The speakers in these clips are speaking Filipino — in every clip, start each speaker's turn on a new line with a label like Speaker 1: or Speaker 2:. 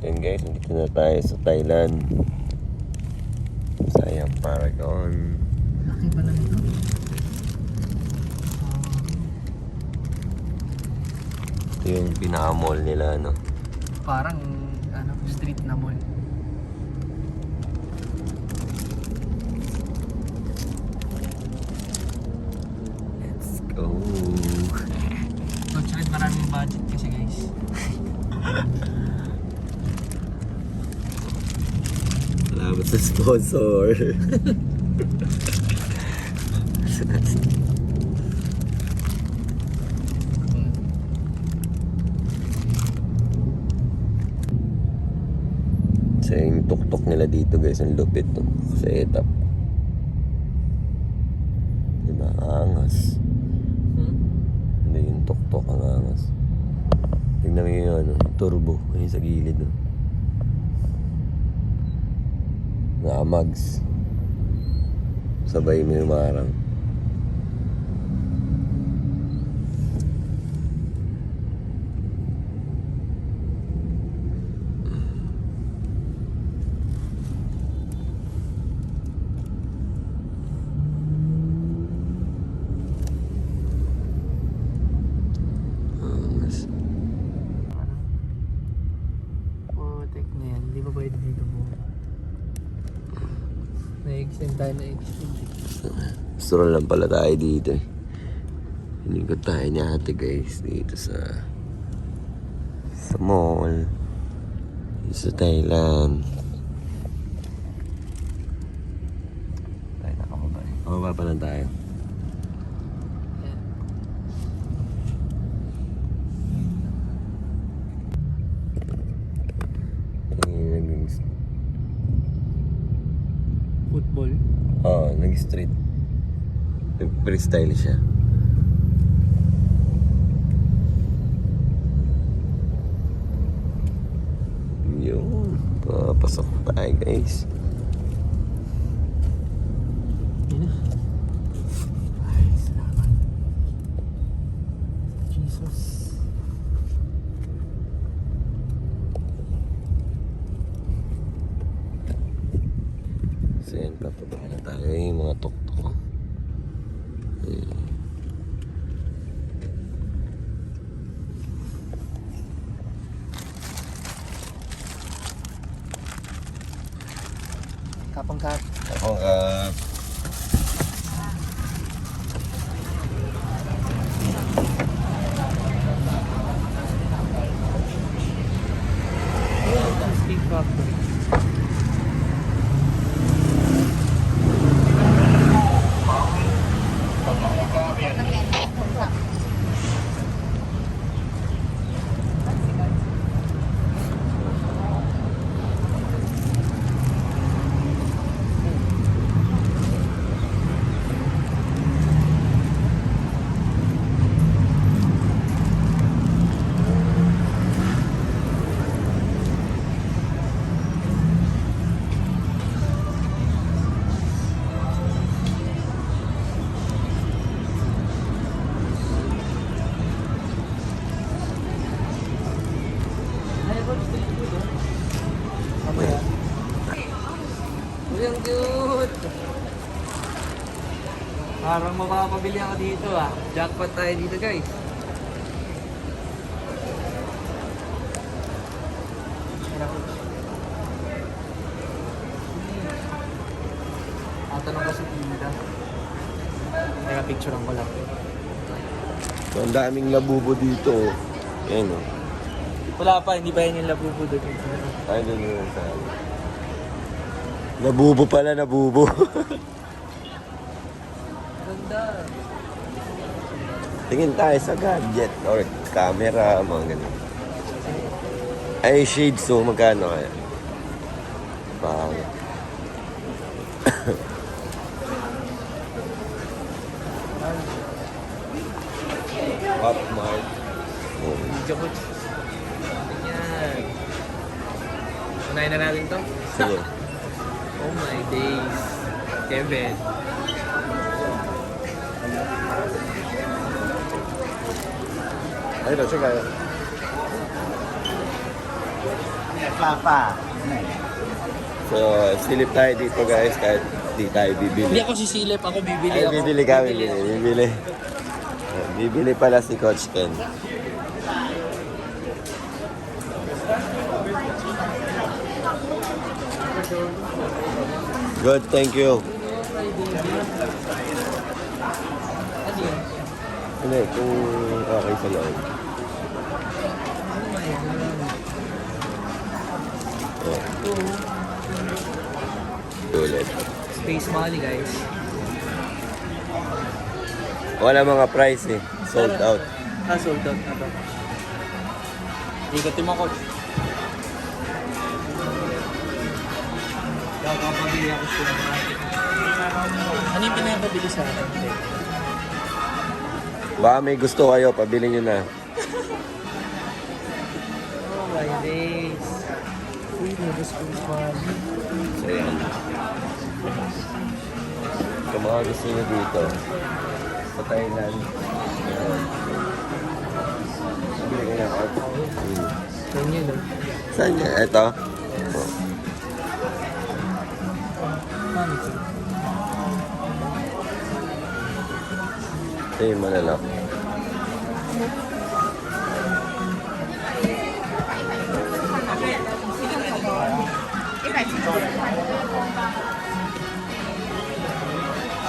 Speaker 1: Yun guys, nandito na tayo sa Thailand. Sayang Paragon.
Speaker 2: Laki pala nito.
Speaker 1: Ito yung pinaka-mall nila, no?
Speaker 2: Parang ano, street na mall.
Speaker 1: Let's go.
Speaker 2: Coach Red, maraming budget kasi guys.
Speaker 1: Salamat sa sponsor. Kasi yung tuktok nila dito guys, ang lupit no? Setup. Diba? Angas. Hindi yung tuktok ang angas. Tignan mo yung ano, yung turbo. Yung sa gilid no? Namags. Sabay mo yung marang. Angas.
Speaker 2: Putek na yan, hindi ba pwede dito po? Na-extend tayo, na-extend.
Speaker 1: Stroll lang pala tayo dito eh. Hinikot tayo ni ate guys dito sa mall. Dito sa Thailand. Tayo nakababa eh. Kababa pa lang tayo.
Speaker 2: Football.
Speaker 1: Oo, nag-street. Freestyle siya. Yun. Papasok tayo guys.
Speaker 2: Yun na. Ay, salamat. Jesus.
Speaker 1: So yan, papababa na tayo yung mga tuktok.
Speaker 2: Kapang kap.
Speaker 1: Ako
Speaker 2: Steak factory. Uy, ang cute! Parang mapapabili ako dito ah. Jackpot tayo dito guys. Tatanong ko si Tita. Teka, picture ko lang.
Speaker 1: ang daming labubo dito. Yan o.
Speaker 2: Wala pa, hindi pa yan yung labubo doon.
Speaker 1: Ay, doon yun sa labubo pala, nabubo.
Speaker 2: Ganda.
Speaker 1: Tingin tayo sa gadget or camera, mga ganun. Ay, shades so magkano kaya? Pang. Pop Mart. Oh.
Speaker 2: Video ko. Yan. Unahin na natin to.
Speaker 1: Sige.
Speaker 2: Oh my days. Kevin.
Speaker 1: Ay, ito, sige.
Speaker 3: Papa.
Speaker 1: So, silip tayo dito guys kahit di tayo bibili.
Speaker 2: Hindi ako sisilip, ako bibili
Speaker 1: Ay,
Speaker 2: ako.
Speaker 1: bibili ka, bibili. Bibili pala si Coach Ken. Good, thank you.
Speaker 2: Ano yun?
Speaker 1: Hindi, kung okay sa loob. Ulit.
Speaker 2: Space Money guys.
Speaker 1: Wala mga price eh. Sold out.
Speaker 2: Sold out na ba? Ikatin mo, Coach. Kakapabili ako siya. Ano yung pinapabili sa akin?
Speaker 1: Baka may gusto kayo, pabili nyo na.
Speaker 2: Oh my days. Uy, may Space Money.
Speaker 1: So yan. Kung mga gusto nyo dito, sa Thailand, pabili ko na ako.
Speaker 2: Saan yun, no?
Speaker 1: Saan yan? Ito?
Speaker 2: Mami ko.
Speaker 1: Ito yung malalak.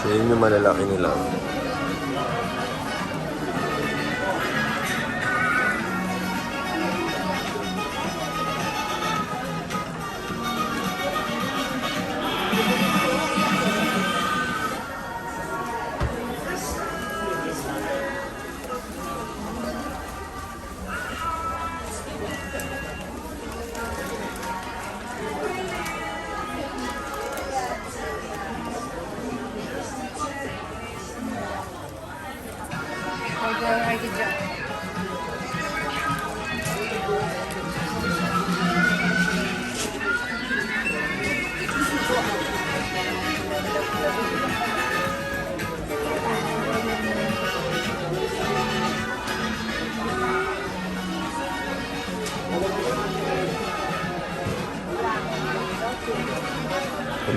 Speaker 1: So yun yung malalaki nila.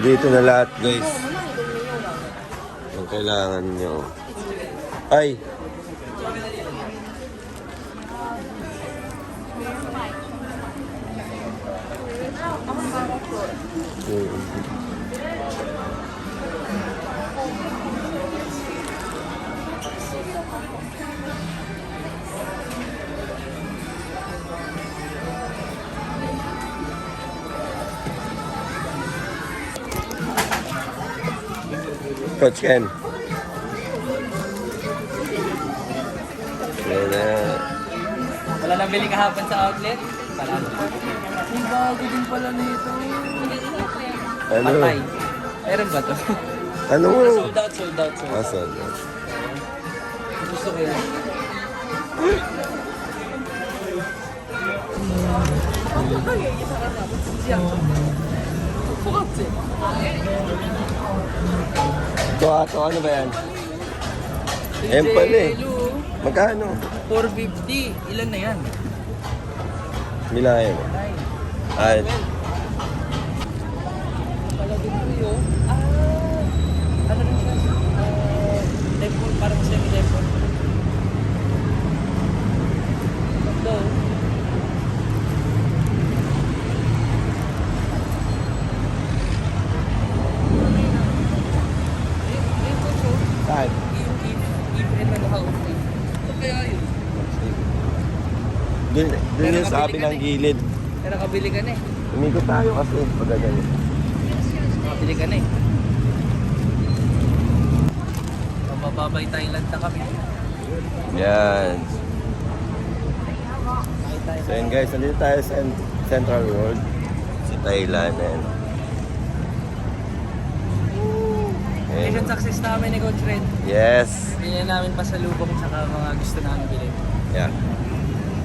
Speaker 1: Dito na lahat guys. Ang kailangan nyo. Ay! Coach Ken. Yan na.
Speaker 2: Wala nang bili kahapon sa outlet? Wala na. Ang bago din pala nito.
Speaker 1: Ano?
Speaker 2: Patay. Meron ba to?
Speaker 1: Ano?
Speaker 2: Sold out, sold out, sold out.
Speaker 1: Sold out.
Speaker 2: Gusto ko yan.
Speaker 1: Ito, ano ba yan? M pala eh. Magkano?
Speaker 2: 450. Ilan na yan?
Speaker 1: Milayan. Ay,
Speaker 2: Pala din po yun. Ano rin siya? Temple, parang semi-temple. Ito.
Speaker 1: saan?
Speaker 2: Even na house. Ito kaya yun.
Speaker 1: Doon yung sa kabilang gilid.
Speaker 2: Kaya nakabili ka na eh.
Speaker 1: Umikot tayo kasi pag ganyan.
Speaker 2: Nakabili ka na eh. Mababay Thailand na kami.
Speaker 1: Yan.
Speaker 2: Bakit tayo?
Speaker 1: So yun guys, nandito tayo sa Central World. Sa Thailand.
Speaker 2: Mission success namin ni Coach Red.
Speaker 1: Yes.
Speaker 2: Bilhin namin pasalubong tsaka mga gusto namin bilhin.
Speaker 1: Yeah.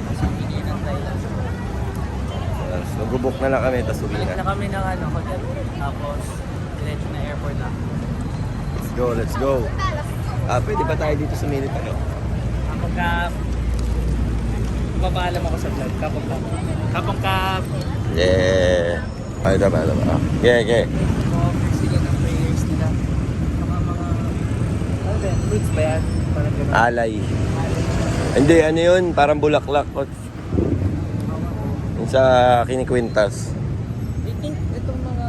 Speaker 2: Kasi hindi ng Thailand.
Speaker 1: So, gubok na lang kami, tapos uwi
Speaker 2: Balik na
Speaker 1: na.
Speaker 2: kami ng hotel. Tapos, diretso na airport na.
Speaker 1: Let's go, let's go. Pwede ba tayo dito sa Minit ano?
Speaker 2: Kapag Papaalam ako sa vlog. Kapong kap. Kapong kap.
Speaker 1: Yeah. Ay, tama. Yeah.
Speaker 2: Offer sila ng prayers nila. Mga ano ba yan? Fruits ba yan? Parang gano'n.
Speaker 1: Alay. Hindi, ano yun? Parang bulaklak. Yung sa kinikwintas.
Speaker 2: I think itong mga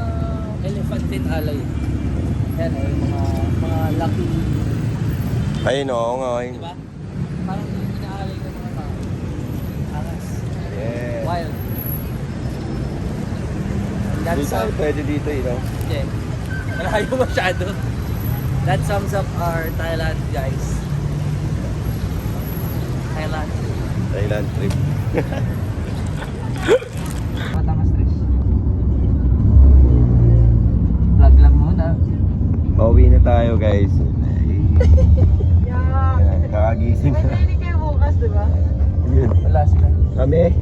Speaker 2: elephant din alay. Yan o, yung mga lucky.
Speaker 1: Ayun, oo nga.
Speaker 2: Diba? Parang yung inaalay ng mga tao. Aras.
Speaker 1: Yeah.
Speaker 2: Wild.
Speaker 1: Dito
Speaker 2: That's
Speaker 1: pwede dito,
Speaker 2: yeah. Malayo masyado. That sums up our Thailand, guys. Thailand.
Speaker 1: Thailand trip.
Speaker 2: Matang stress. Vlog lang muna.
Speaker 1: Pauwi na tayo, guys. Yan, kakagising.
Speaker 3: May training kayo bukas, di ba?
Speaker 1: Yun.
Speaker 2: Wala sila.
Speaker 1: Kami?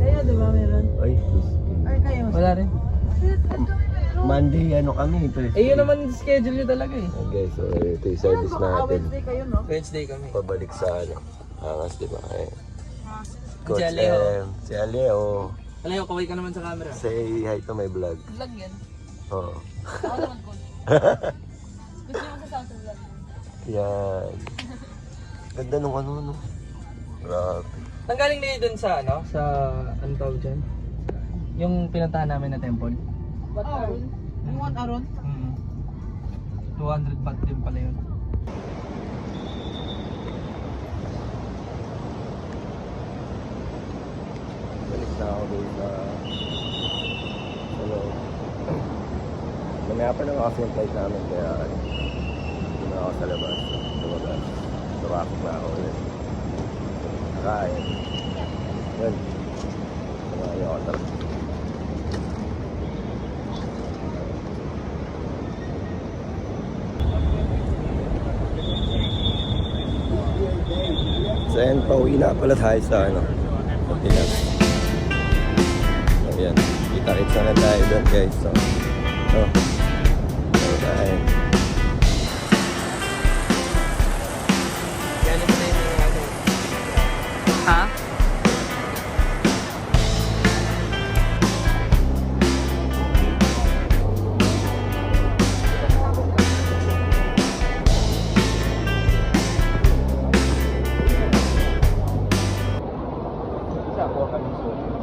Speaker 3: Kayo, di ba, meron?
Speaker 1: Ay,
Speaker 3: Or kayo?
Speaker 2: Wala rin.
Speaker 3: Meron.
Speaker 1: Monday, ano kami? Thursday.
Speaker 2: Eh, yun naman schedule nyo talaga eh.
Speaker 1: Okay, so ito yung
Speaker 3: Meron
Speaker 1: service
Speaker 3: ba?
Speaker 1: natin.
Speaker 3: Wednesday kayo, no?
Speaker 2: Wednesday kami.
Speaker 1: Pabalik sa ano. Angas, di ba? Eh.
Speaker 2: Si
Speaker 1: Coach
Speaker 2: Aleo.
Speaker 1: M. Si Aleo.
Speaker 2: Alayo, kaway ka naman sa camera.
Speaker 1: Say hi to my vlog.
Speaker 3: Vlog yan.
Speaker 1: Oo.
Speaker 3: Ako naman po. Gusto mo sa sa vlog?
Speaker 1: Yan. Ganda nung ano, no? Grabe.
Speaker 2: Nanggaling na yun dun sa ano? Sa ano tawag dyan? Yung pinuntahan namin na temple.
Speaker 3: What Aron? Yung what Aron?
Speaker 2: 200 baht din pala yun.
Speaker 1: Balik na ako doon sa loob. Mamaya pa lang kasi yung flight namin kaya hindi na ako sa labas. Lumabas. Traffic na ako ulit. Nakain. Yun. Sumaya ako talaga. So yan, pauwi na pala tayo sa ano, sa Pinas. So yan, kita-kita na tayo doon guys. So tayo.
Speaker 2: Yan yung pala yung ano. Ha?
Speaker 1: Isa po kami so.